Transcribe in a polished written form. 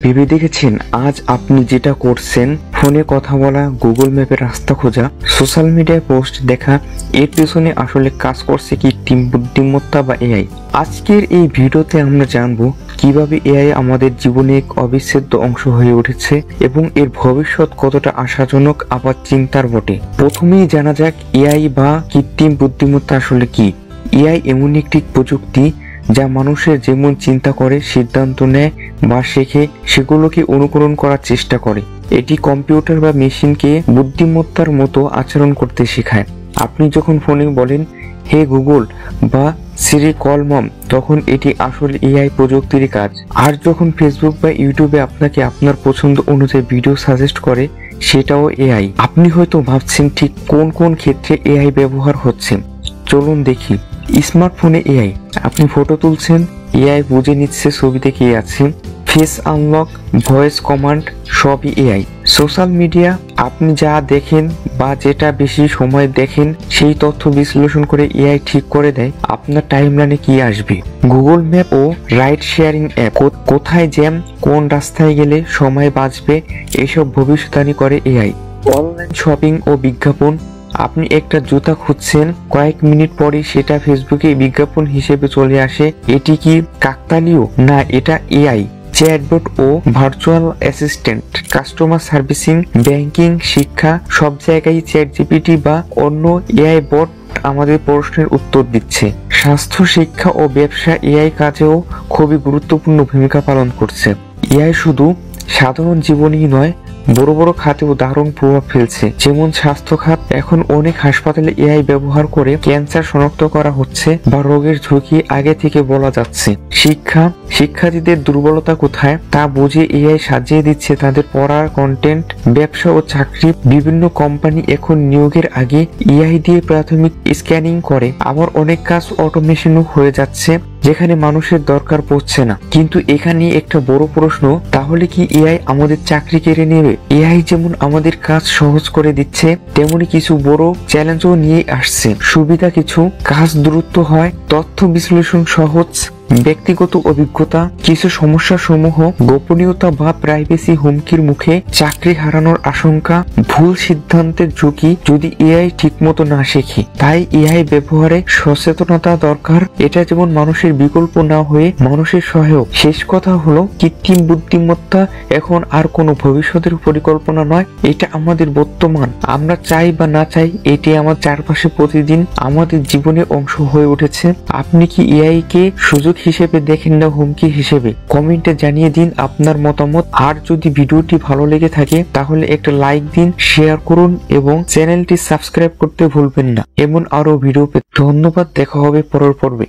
ভেবে দেখেছেন আজ আপনি যেটা করছেন, ফোনে কথা বলা, গুগল ম্যাপে রাস্তা খোঁজা, সোশ্যাল মিডিয়ায় পোস্ট দেখা, এর পেছনে আসলে কাজ করছে কৃত্রিম বুদ্ধিমত্তা বা এআই। আজকের এই ভিডিওতে আমরা জানবো কিভাবে এআই আমাদের জীবনে এক অবিচ্ছেদ্য অংশ হয়ে উঠেছে এবং এর ভবিষ্যৎ কতটা আশাজনক আবার চিন্তার বটে। প্রথমেই জানা যাক এআই বা কৃত্রিম বুদ্ধিমত্তা আসলে কি। এআই এমন একটি প্রযুক্তি যা মানুষের যেমন চিন্তা করে, সিদ্ধান্ত নেয় বা শেখে সেগুলোকে অনুকরণ করার চেষ্টা করে। এটি কম্পিউটার বা মেশিনকে বুদ্ধিমত্তার মতো আচরণ করতে শেখায়। আপনি যখন ফোনে বলেন হে গুগল বা সিরি কল মম, তখন এটি আসলে এআই প্রযুক্তির কাজ। আর যখন ফেসবুক বা ইউটিউবে আপনাকে আপনার পছন্দ অনুযায়ী ভিডিও সাজেস্ট করে, সেটাও এআই। আপনি হয়তো ভাবছেন ঠিক কোন কোন ক্ষেত্রে এআই ব্যবহার হচ্ছে। চলুন দেখি। স্মার্টফোনে এআই, আপনি ফটো তুলছেন, এআই বুঝে নিচ্ছে ছবিতে কে আছে। ফেস আনলক, ভয়েস কমান্ড, সবই এআই। সোশ্যাল মিডিয়া, আপনি যা দেখেন বা যেটা বেশি সময় দেখেন সেই তথ্য বিশ্লেষণ করে এআই ঠিক করে দেয় আপনার টাইমলাইনে কি আসবে। গুগল ম্যাপ ও রাইড শেয়ারিং অ্যাপ, কোথায় জ্যাম, কোন রাস্তায় গেলে সময় বাঁচবে, এসব ভবিষ্যদ্বাণী করে এআই। অনলাইন শপিং ও বিজ্ঞাপন, আপনি একটা জুতা খুঁজছেন, কয়েক মিনিট পরে সেটা ফেসবুকে বিজ্ঞাপন হিসেবে চলে আসে। এটি কি কাকতালীয়? না, এটা এআই। চ্যাটবট ও virtual assistant, customer servicing, banking, শিক্ষা, সব জায়গায় চ্যাট জিপিটি বা অন্য এআই বট আমাদের প্রশ্নের উত্তর দিচ্ছে। স্বাস্থ্য, শিক্ষা ও ব্যবসা, এআই কাজেও খুবই গুরুত্বপূর্ণ ভূমিকা পালন করছে। এআই শুধু সাধারণ জীবনেই নয়, বড় বড় খাতেও দারুণ প্রভাব ফেলছে। যেমন স্বাস্থ্য খাত, এখন অনেক হাসপাতালে এআই ব্যবহার করে ক্যান্সার শনাক্ত করা হচ্ছে বা রোগের ঝুঁকি আগে থেকে বলা যাচ্ছে। শিক্ষা, শিক্ষার্থীদের দুর্বলতা কোথায় তা বুঝে এআই সাজিয়ে দিচ্ছে তাদের পড়ার কন্টেন্ট। ব্যবসা ও চাকরি, বিভিন্ন কোম্পানি এখন নিয়োগের আগে এআই দিয়ে প্রাথমিক স্ক্যানিং করে। আবার অনেক কাজ অটোমেশনও হয়ে যাচ্ছে যেখানে মানুষের দরকার পড়ছে না। কিন্তু এখানে একটা বড় প্রশ্ন, তাহলে কি এআই আমাদের চাকরি কেড়ে নেবে? এআই যেমন আমাদের কাজ সহজ করে দিচ্ছে, তেমনি কিছু বড় চ্যালেঞ্জও নিয়ে আসছে। সুবিধা কিছু, কাজ দ্রুত হয়, তথ্য বিশ্লেষণ সহজ, ব্যক্তিগত অভিজ্ঞতা। কিছু সমস্যা সমূহ, গোপনীয়তা বা প্রাইভেসি হুমকির মুখে, চাকরি হারানোর আশঙ্কা, ভুল সিদ্ধান্তের ঝুঁকি যদি এআই ঠিকমতো না শেখে। তাই এআই ব্যবহারে সচেতনতা দরকার। এটা যেমন মানুষের বিকল্প না হয়ে মানুষের সহায়ক। শেষ কথা হলো, কৃত্রিম বুদ্ধিমত্তা এখন আর কোনো ভবিষ্যতের পরিকল্পনা নয়, এটা আমাদের বর্তমান। আমরা চাই বা না চাই, এটি আমার চারপাশে প্রতিদিন আমাদের জীবনের অংশ হয়ে উঠেছে। আপনি কি এআই কে সুযোগ হিসেবে দেখেন না হুমকি হিসেবে? কমেন্টে জানিয়ে দিন আপনার মতামত। আর যদি ভিডিওটি ভালো লেগে থাকে তাহলে একটা লাইক দিন, শেয়ার করুন এবং চ্যানেলটি সাবস্ক্রাইব করতে ভুলবেন না। এমন আরো ভিডিও পেতে ধন্যবাদ। দেখা হবে পরের পর্বে।